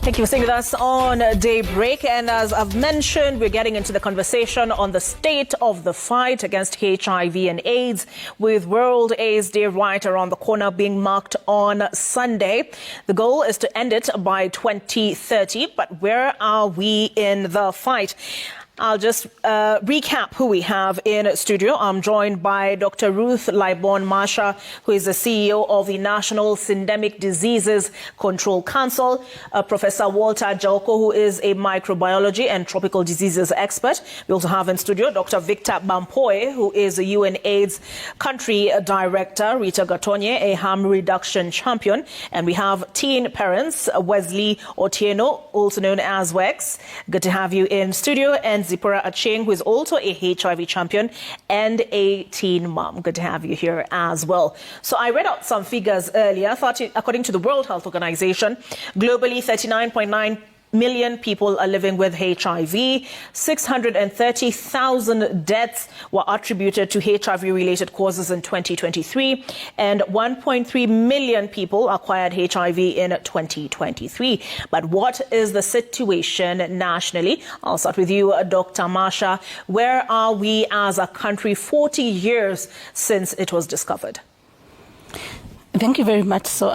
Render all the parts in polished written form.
Thank you for staying with us on Daybreak. And as I've mentioned, we're getting into the conversation on the state of the fight against HIV and AIDS, with World AIDS Day right around the corner being marked on Sunday. The goal is to end it by 2030. But where are we in the fight? I'll just recap who we have in studio. I'm joined by Dr. Ruth Libon-Masha, who is the CEO of the National Syndemic Diseases Control Council, Professor Walter Jauko, who is a microbiology and tropical diseases expert. We also have in studio Dr. Victor Bampoe, who is the UNAIDS Country Director, Rita Gatonye, a harm reduction champion, and we have teen parents, Wesley Otieno, also known as Wex. Good to have you in studio. And Zipporah Acheng, who is also a HIV champion and a teen mom. Good to have you here as well. So I read out some figures earlier. According to the World Health Organization, globally 39.9 million people are living with HIV. 630,000 deaths were attributed to HIV-related causes in 2023, and 1.3 million people acquired HIV in 2023. But what is the situation nationally? I'll start with you, Dr. Masha. Where are we as a country 40 years since it was discovered? Thank you very much. So,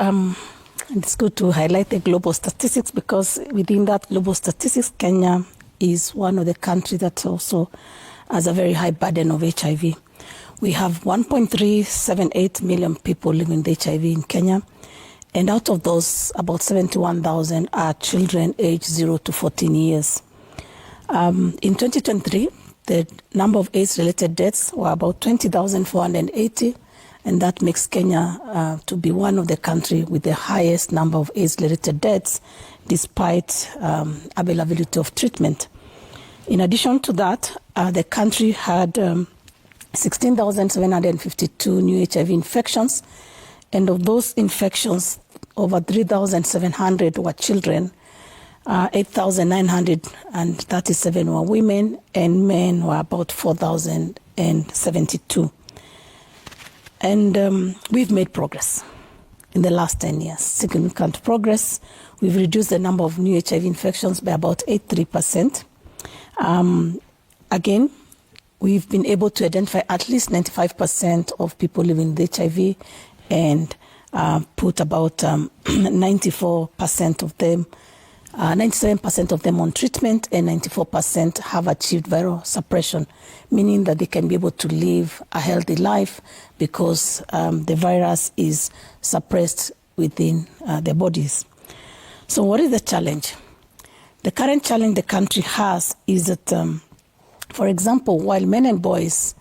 it's good to highlight the global statistics, because within that global statistics, Kenya is one of the countries that also has a very high burden of HIV. We have 1.378 million people living with HIV in Kenya, and out of those, about 71,000 are children aged 0 to 14 years. In 2023, the number of AIDS-related deaths were about 20,480, and that makes Kenya to be one of the countries with the highest number of AIDS-related deaths, despite availability of treatment. In addition to that, the country had 16,752 new HIV infections, and of those infections, over 3,700 were children, 8,937 were women, and men were about 4,072. And we've made progress in the last 10 years, significant progress. We've reduced the number of new HIV infections by about 83%. Again, we've been able to identify at least 95% of people living with HIV, and put about 94% of them, 97% of them on treatment, and 94% have achieved viral suppression, meaning that they can be able to live a healthy life because the virus is suppressed within their bodies. So what is the challenge? The current challenge the country has is that, for example, while men and boys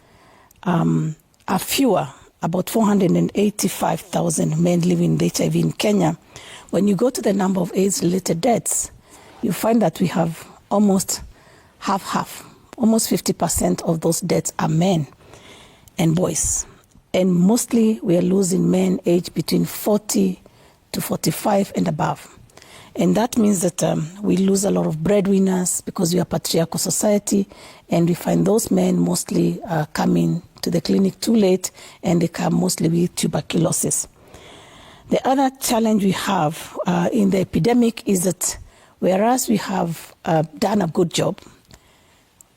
are fewer, about 485,000 men living with HIV in Kenya, when you go to the number of AIDS-related deaths, you find that we have almost half, almost 50% of those deaths are men and boys. And mostly we are losing men aged between 40 to 45 and above. And that means that we lose a lot of breadwinners because we are a patriarchal society, and we find those men mostly coming to the clinic too late, and they come mostly with tuberculosis. The other challenge we have in the epidemic is that whereas we have done a good job,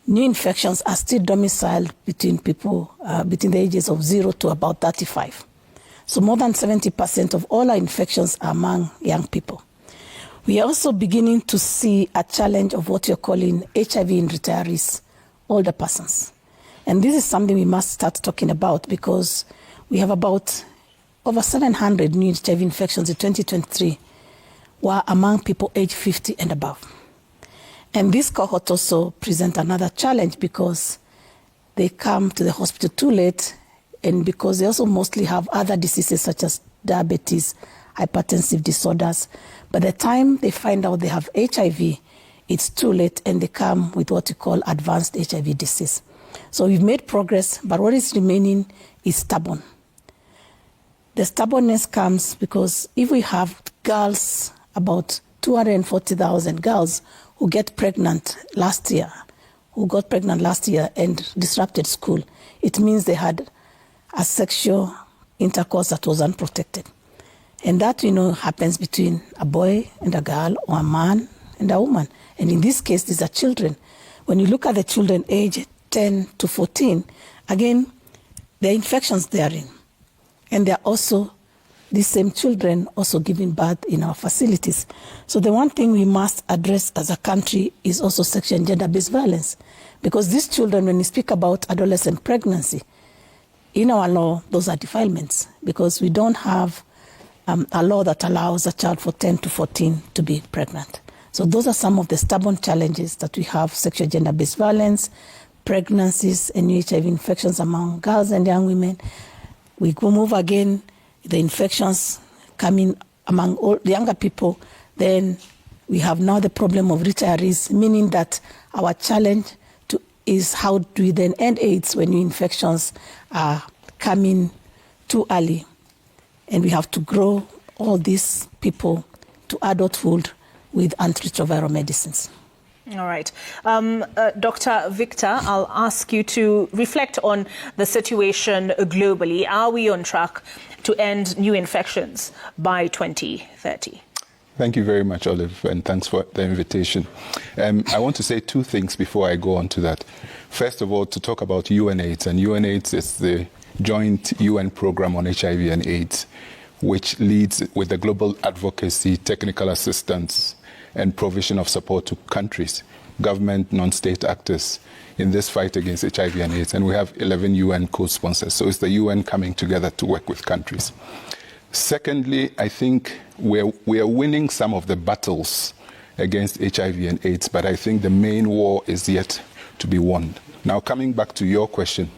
new infections are still domiciled between people between the ages of 0 to about 35. So more than 70% of all our infections are among young people. We are also beginning to see a challenge of what you're calling HIV in retirees, older persons. And this is something we must start talking about, because we have about over 700 new HIV infections in 2023 were among people aged 50 and above. And this cohort also present another challenge because they come to the hospital too late, and because they also mostly have other diseases such as diabetes, hypertensive disorders. By the time they find out they have HIV, it's too late, and they come with what we call advanced HIV disease. So we've made progress, but what is remaining is stubborn. The stubbornness comes because if we have girls, about 240,000 girls who got pregnant last year and disrupted school, it means they had a sexual intercourse that was unprotected. And that, happens between a boy and a girl or a man and a woman. And in this case, these are children. When you look at the children aged 10 to 14, again, there are infections therein. And there are also these same children also giving birth in our facilities. So the one thing we must address as a country is also sexual and gender-based violence. Because these children, when we speak about adolescent pregnancy, in our law, those are defilements. Because we don't have a law that allows a child for 10 to 14 to be pregnant. So those are some of the stubborn challenges that we have: sexual gender-based violence, pregnancies, and new HIV infections among girls and young women. We go move again, the infections coming among all the younger people. Then we have now the problem of retirees, meaning that our challenge is how do we then end AIDS when new infections are coming too early. And we have to grow all these people to adulthood with antiretroviral medicines. All right. Dr. Victor, I'll ask you to reflect on the situation globally. Are we on track to end new infections by 2030? Thank you very much, Olive, and thanks for the invitation. I want to say two things before I go on to that. First of all, to talk about UNAIDS, and UNAIDS is the joint UN program on HIV and AIDS, which leads with the global advocacy, technical assistance, and provision of support to countries, government, non-state actors in this fight against HIV and AIDS. And we have 11 UN co-sponsors. So it's the UN coming together to work with countries. Secondly, I think we are winning some of the battles against HIV and AIDS, but I think the main war is yet to be won. Now, coming back to your question,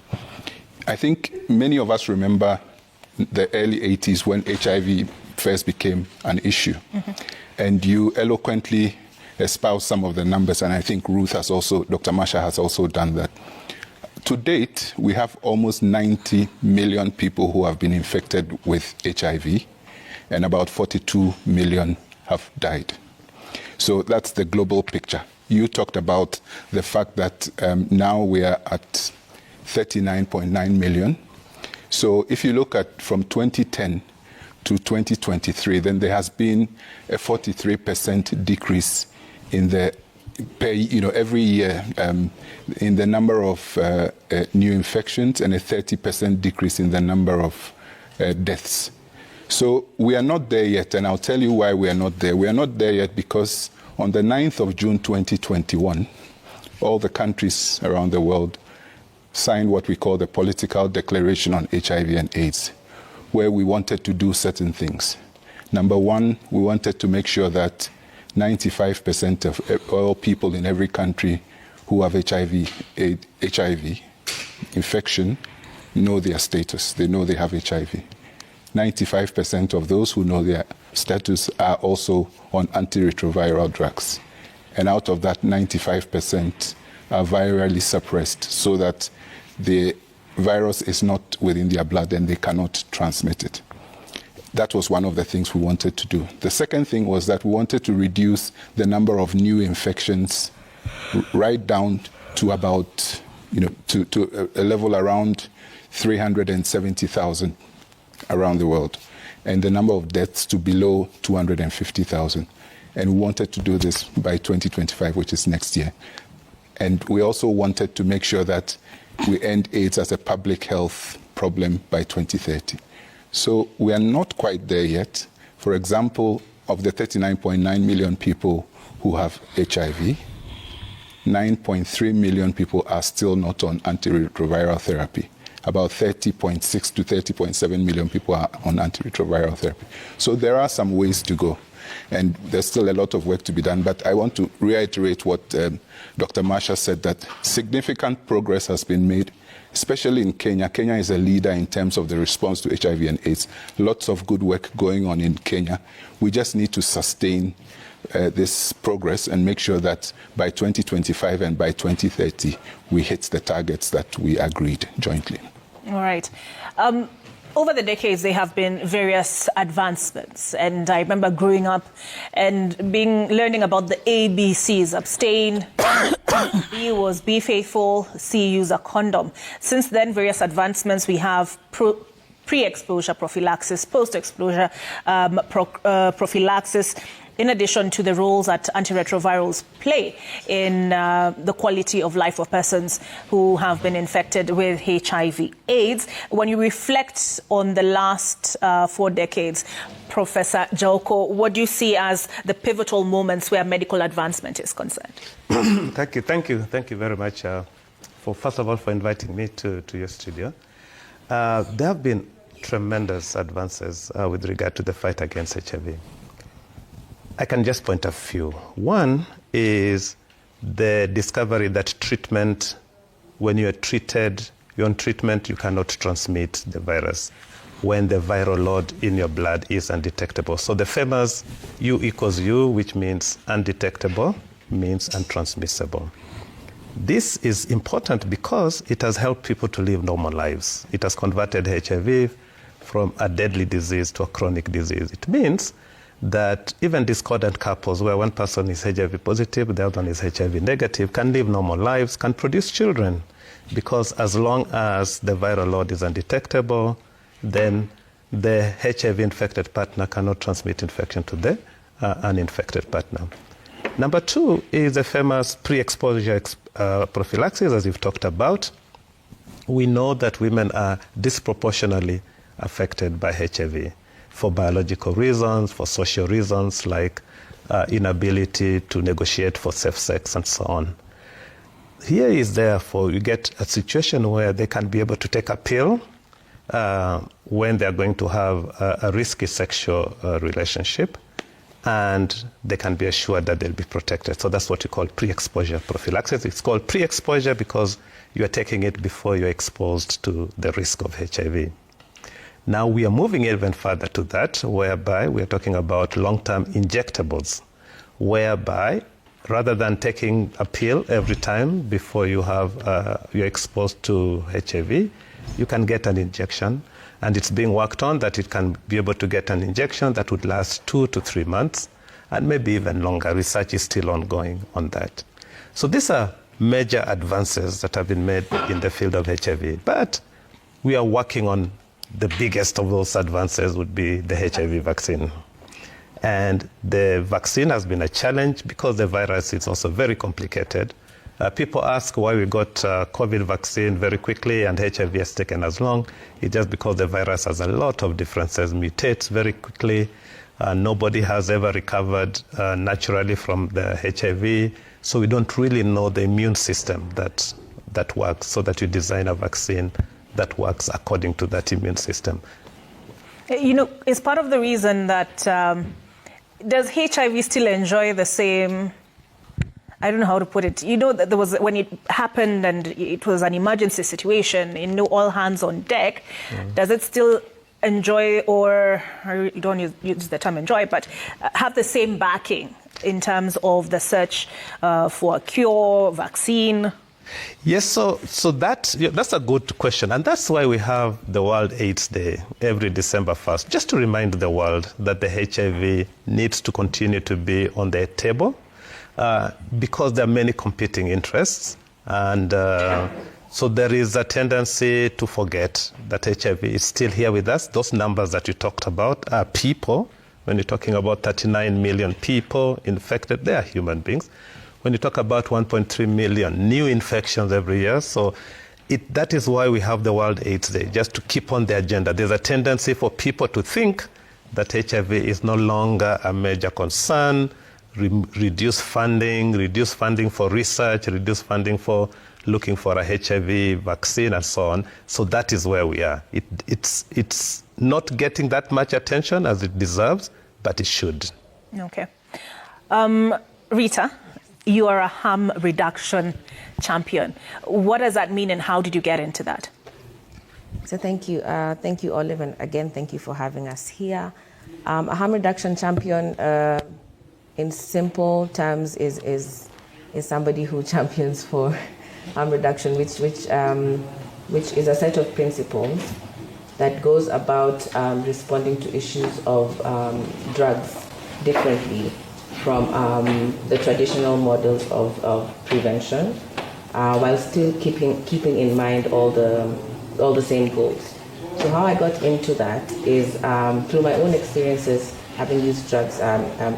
I think many of us remember the early 80s when HIV first became an issue. Mm-hmm. And you eloquently espouse some of the numbers, and I think Dr. Masha has also done that. To date, we have almost 90 million people who have been infected with HIV, and about 42 million have died. So that's the global picture. You talked about the fact that now we are at 39.9 million. So if you look at from 2010 to 2023, then there has been a 43% decrease in the every year in the number of new infections, and a 30% decrease in the number of deaths. So we are not there yet, and I'll tell you why we are not there. We are not there yet because on the 9th of June 2021, all the countries around the world signed what we call the Political Declaration on HIV and AIDS, where we wanted to do certain things. Number one, we wanted to make sure that 95% of all people in every country who have HIV infection know their status. They know they have HIV. 95% of those who know their status are also on antiretroviral drugs. And out of that, 95% are virally suppressed so that the virus is not within their blood and they cannot transmit it. That was one of the things we wanted to do. The second thing was that we wanted to reduce the number of new infections right down to about, to a level around 370,000 around the world, and the number of deaths to below 250,000. And we wanted to do this by 2025, which is next year. And we also wanted to make sure that we end AIDS as a public health problem by 2030. So we are not quite there yet. For example, of the 39.9 million people who have HIV, 9.3 million people are still not on antiretroviral therapy. About 30.6 to 30.7 million people are on antiretroviral therapy. So there are some ways to go, and there's still a lot of work to be done. But I want to reiterate what Dr. Masha said, that significant progress has been made, especially in Kenya. Kenya is a leader in terms of the response to HIV and AIDS. Lots of good work going on in Kenya. We just need to sustain this progress and make sure that by 2025 and by 2030, we hit the targets that we agreed jointly. All right. Over the decades, there have been various advancements. And I remember growing up and learning about the ABCs: abstain, B was be faithful, C, use a condom. Since then, various advancements. We have pre-exposure prophylaxis, post-exposure prophylaxis, in addition to the roles that antiretrovirals play in the quality of life of persons who have been infected with HIV/AIDS. When you reflect on the last 4 decades, Professor Joko, what do you see as the pivotal moments where medical advancement is concerned? Thank you very much first of all, for inviting me to your studio. There have been tremendous advances with regard to the fight against HIV. I can just point a few. One is the discovery that treatment, when you're on treatment, you cannot transmit the virus when the viral load in your blood is undetectable. So the famous U equals U, which means undetectable, means untransmissible. This is important because it has helped people to live normal lives. It has converted HIV from a deadly disease to a chronic disease. It means that even discordant couples where one person is HIV positive, the other one is HIV negative, can live normal lives, can produce children, because as long as the viral load is undetectable, then the HIV-infected partner cannot transmit infection to the uninfected partner. Number two is the famous pre-exposure prophylaxis, as you've talked about. We know that women are disproportionately affected by HIV for biological reasons, for social reasons like inability to negotiate for safe sex and so on. Here is therefore you get a situation where they can be able to take a pill when they're going to have a risky sexual relationship, and they can be assured that they'll be protected. So that's what we call pre-exposure prophylaxis. It's called pre-exposure because you're taking it before you're exposed to the risk of HIV. Now we are moving even further to that, whereby we're talking about long-term injectables, whereby rather than taking a pill every time before you're exposed to HIV, you can get an injection. And it's being worked on that it can be able to get an injection that would last 2 to 3 months, and maybe even longer. Research is still ongoing on that. So these are major advances that have been made in the field of HIV. But we are working on the biggest of those advances would be the HIV vaccine. And the vaccine has been a challenge because the virus is also very complicated. People ask why we got COVID vaccine very quickly and HIV has taken as long. It's just because the virus has a lot of differences, mutates very quickly. Nobody has ever recovered naturally from the HIV. So we don't really know the immune system that works, so that you design a vaccine that works according to that immune system. You know, it's part of the reason that does HIV still enjoy the same, I don't know how to put it. You know, that there was, when it happened and it was an emergency situation, you know, all hands on deck, does it still enjoy, or I don't use the term enjoy, but have the same backing in terms of the search for a cure, vaccine? Yes, so that's a good question. And that's why we have the World AIDS Day every December 1st, just to remind the world that the HIV needs to continue to be on the table. Because there are many competing interests, and so there is a tendency to forget that HIV is still here with us. Those numbers that you talked about are people. When you're talking about 39 million people infected, they are human beings. When you talk about 1.3 million new infections every year, so that is why we have the World AIDS Day, just to keep on the agenda. There's a tendency for people to think that HIV is no longer a major concern, reduce funding for research, reduce funding for looking for a HIV vaccine and so on. So that is where we are. It's not getting that much attention as it deserves, but it should. Okay. Rita, you are a harm reduction champion. What does that mean and how did you get into that? So thank you, Olive, and again, thank you for having us here. A harm reduction champion, in simple terms, is somebody who champions for harm reduction, which is a set of principles that goes about responding to issues of drugs differently from the traditional models of prevention, while still keeping in mind all the same goals. So how I got into that is through my own experiences, having used drugs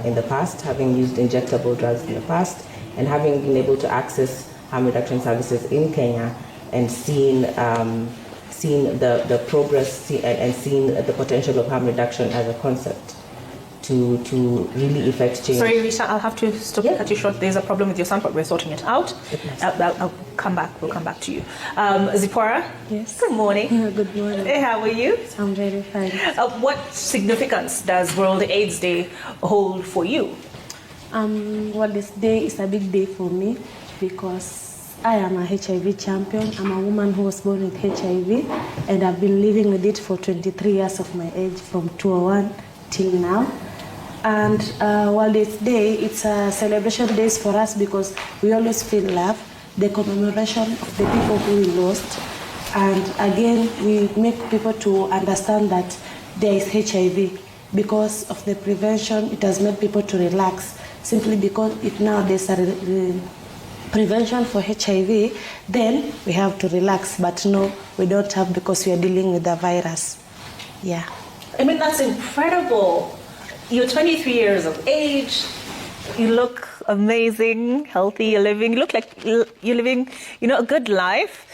in the past, having used injectable drugs in the past, and having been able to access harm reduction services in Kenya and seeing the progress and seeing the potential of harm reduction as a concept to really effect change. Sorry, Rita, I'll have to stop cut you short. There's a problem with your sound, but we're sorting it out. I'll come back. We'll come back to you. Zipporah? Yes. Good morning. Good morning. Hey, how are you? I'm very fine. What significance does World AIDS Day hold for you? Well, this day is a big day for me because I am a HIV champion. I'm a woman who was born with HIV, and I've been living with it for 23 years of my age, from 2001 till now. And World AIDS Day, it's a celebration day for us because we always feel love, the commemoration of the people who we lost. And again, we make people to understand that there is HIV. Because of the prevention, it has made people to relax. Simply because if now there's a prevention for HIV, then we have to relax. But no, we don't have, because we are dealing with the virus. Yeah. I mean, that's incredible. You're 23 years of age. You look amazing, healthy. You look like you're living, a good life.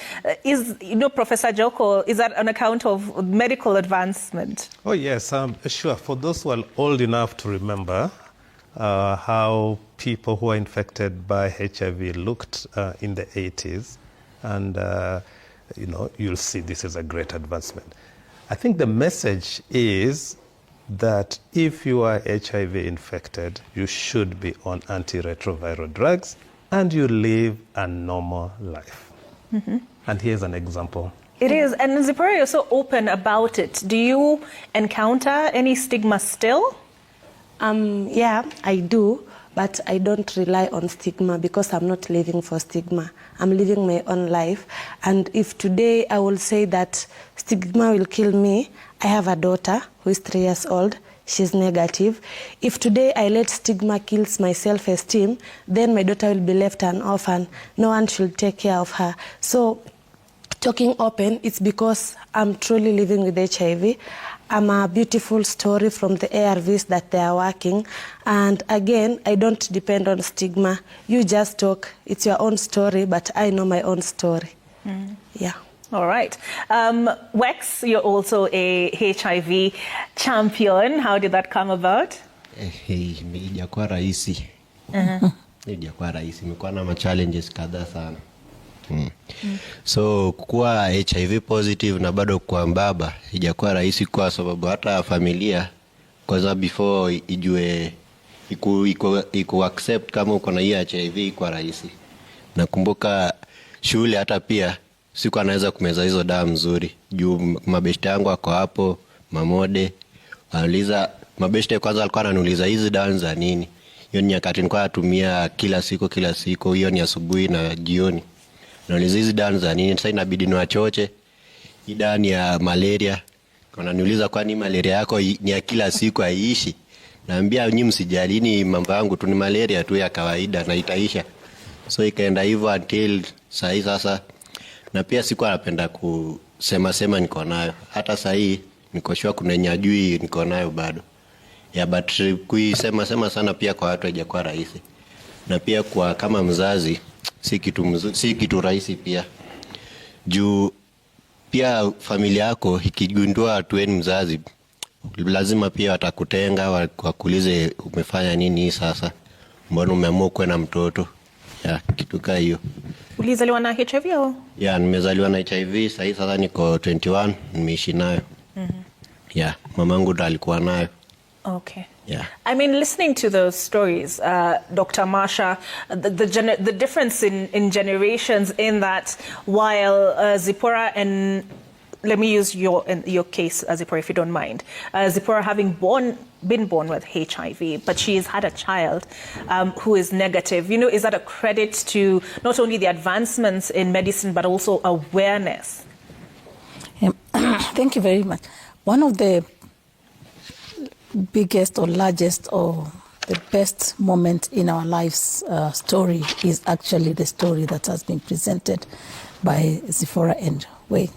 Professor Joko, is that on account of medical advancement? Oh, yes, sure. For those who are old enough to remember how people who are infected by HIV looked in the 80s, and, you'll see this is a great advancement. I think the message is that if you are HIV infected, you should be on antiretroviral drugs and you live a normal life. Mm-hmm. And here's an example. It is. And Zipporah, you're so open about it. Do you encounter any stigma still? Yeah, I do. But I don't rely on stigma because I'm not living for stigma. I'm living my own life. And if today I will say that stigma will kill me, I have a daughter who is 3 years old. She's negative. If today I let stigma kill my self-esteem, then my daughter will be left an orphan. No one should take care of her. So talking open, it's because I'm truly living with HIV. I'm a beautiful story from the ARVs that they are working. And again, I don't depend on stigma. You just talk. It's your own story, but I know my own story. Mm. Yeah. All right. Wex, you're also a HIV champion. How did that come about? Ijakuwa rahisi. Ijakuwa rahisi. Imekuwa na challenges kadhaa sana. So kuwa HIV positive na bado kwa mbaba ijakuwa rahisi kwa sababu hata familia kwanza before ijue iku accept kama uko na HIV kwa rahisi. Nakumbuka shule hata pia siku anaweza kumeza hizo dawa mzuri juu mabeshte yangu wako hapo mamode aliza mabeshte kwanza alikuwa ananiuliza hizi dawa za nini. Hiyo ni nyakati nilikuwa natumia kila siku hiyo ni asubuhi na jioni. Nauliza hizi dawa za nini? Sasa inabidi niwachoche. Hii dawa ni ya malaria. Wananiuliza kwani malaria yako ni ya kila siku haiishi? Naambia nyinyi msijali, ni mambo yangu tu, ni malaria tu ya kawaida na itaisha. So ikaenda hivyo until sasa. Na pia siku anapenda kusema niko nayo. Hata sasa niko sure kuna nyajui niko nayo bado. Ya but kuisema sana pia kwa watu haijakuwa rahisi. Na pia kwa kama mzazi si kitu rahisi pia. Juu pia familia yako ikigundua watu wenu mzazi lazima pia watakutenga wakuulize umefanya nini sasa. Mbona umeamua kuwa na mtoto? Ya kitu kama hiyo. Ulizaliwa na HIV au? Ya nimezaliwa na HIV, sasa niko 21, nimeishi nayo. Ya mamangu ndo alikuwa nayo. Okay. Yeah. I mean, listening to those stories, Dr. Marsha, the difference in generations in that while Zipporah and let me use your case, Zipporah, if you don't mind. Zipporah having been born with HIV, but she has had a child who is negative. Is that a credit to not only the advancements in medicine, but also awareness? Thank you very much. One of the biggest or largest or the best moment in our life's story is actually the story that has been presented by Zipporah and Wayne.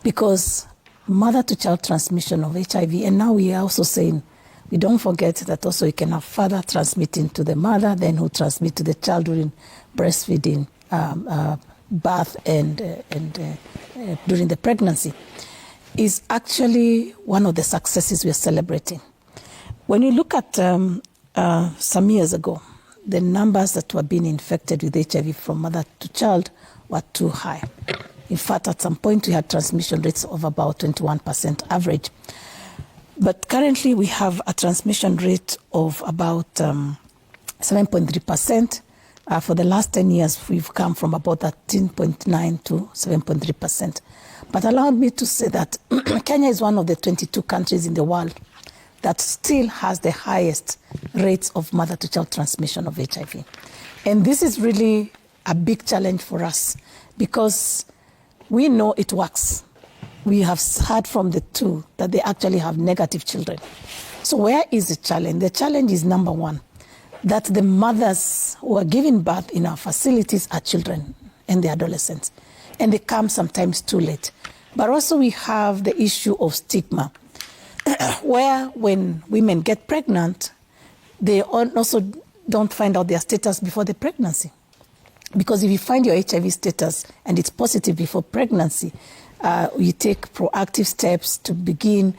Because mother-to-child transmission of HIV. And now we are also saying, we don't forget that also you can have father transmitting to the mother, then who transmit to the child during breastfeeding, birth, and during the pregnancy, is actually one of the successes we are celebrating. When you look at some years ago, the numbers that were being infected with HIV from mother to child were too high. In fact, at some point, we had transmission rates of about 21% average. But currently, we have a transmission rate of about 7.3%. For the last 10 years, we've come from about 13.9 to 7.3%. But allow me to say that Kenya is one of the 22 countries in the world that still has the highest rates of mother-to-child transmission of HIV. And this is really a big challenge for us because we know it works. We have heard from the two that they actually have negative children. So where is the challenge? The challenge is, number one, that the mothers who are giving birth in our facilities are children and the adolescents, and they come sometimes too late. But also we have the issue of stigma, where when women get pregnant, they also don't find out their status before the pregnancy. Because if you find your HIV status and it's positive before pregnancy, you take proactive steps to begin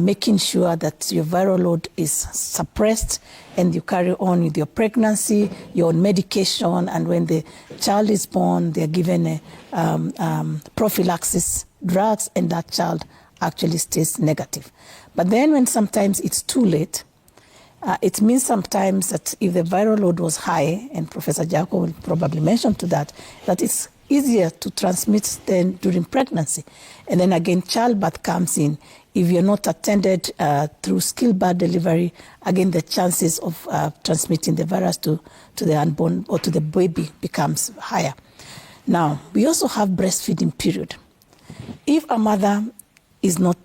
making sure that your viral load is suppressed and you carry on with your pregnancy, you're on medication, and when the child is born, they're given prophylaxis drugs, and that child actually stays negative. But then when sometimes it's too late, it means sometimes that if the viral load was high, and Professor Jaco will probably mention to that it's easier to transmit than during pregnancy. And then again, childbirth comes in. If you're not attended through stillbirth delivery, again, the chances of transmitting the virus to the unborn or to the baby becomes higher. Now, we also have breastfeeding period. If a mother is not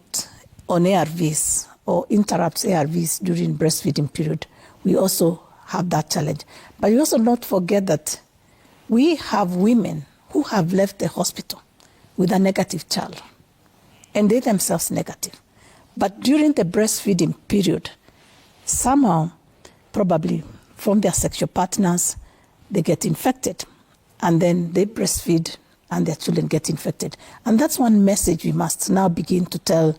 on ARVs or interrupts ARVs during breastfeeding period, we also have that challenge. But we also not forget that we have women who have left the hospital with a negative child, and they themselves negative. But during the breastfeeding period, somehow, probably from their sexual partners, they get infected, and then they breastfeed and their children get infected. And that's one message we must now begin to tell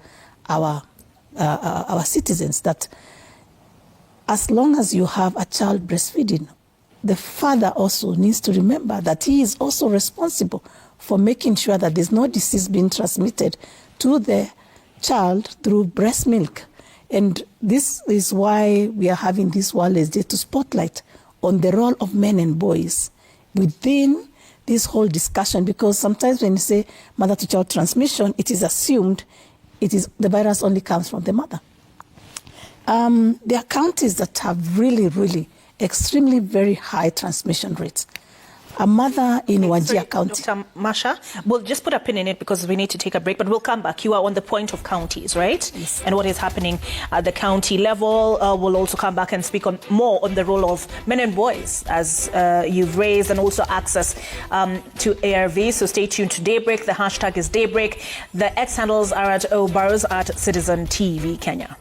our citizens, that as long as you have a child breastfeeding, the father also needs to remember that he is also responsible for making sure that there's no disease being transmitted to the child through breast milk. And this is why we are having this World AIDS Day, to spotlight on the role of men and boys within this whole discussion, because sometimes when you say mother-to-child transmission, it is assumed the virus only comes from the mother. There are counties that have really extremely very high transmission rates. A mother in Wajir County. Dr. Masha, we'll just put a pin in it because we need to take a break, but we'll come back. You are on the point of counties, right? Yes. And what is happening at the county level. We'll also come back and speak more on the role of men and boys, as you've raised, and also access to ARV. So stay tuned to Daybreak. The hashtag is Daybreak. The X handles are at Obarrows at Citizen TV Kenya.